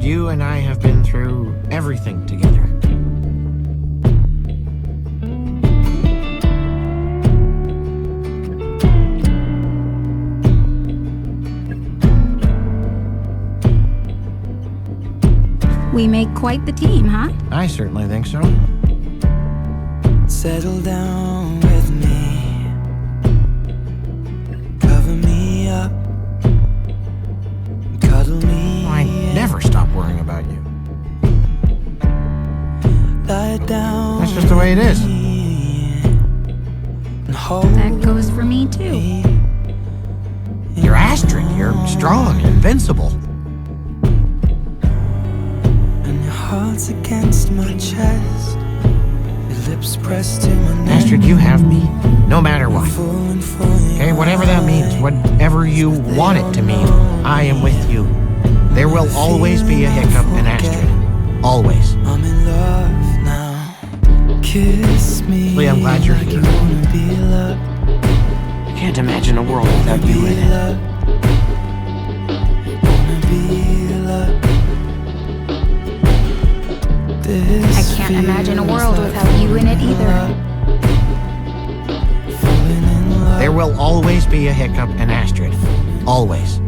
you and I have been through everything together. We make quite the team, huh? I certainly think so. Settle down with me, cover me up, cuddle me. I never stop worrying about you. Lie down. That's just the way it is. That goes for me, too. You're Astrid. You're strong, invincible. And your heart's against my chest. Lips pressed to my neck. Astrid, you have me, no matter what. Okay, whatever that means, whatever you want it to mean, I am with you. There will always be a Hiccup and Astrid. Always. I'm in love now. Kiss me. Lee, I'm glad you're like here. you wanna be loved. I can't imagine a world without you in it. Wanna be loved. I can't imagine a world without you in it either. There will always be a Hiccup and Astrid. Always.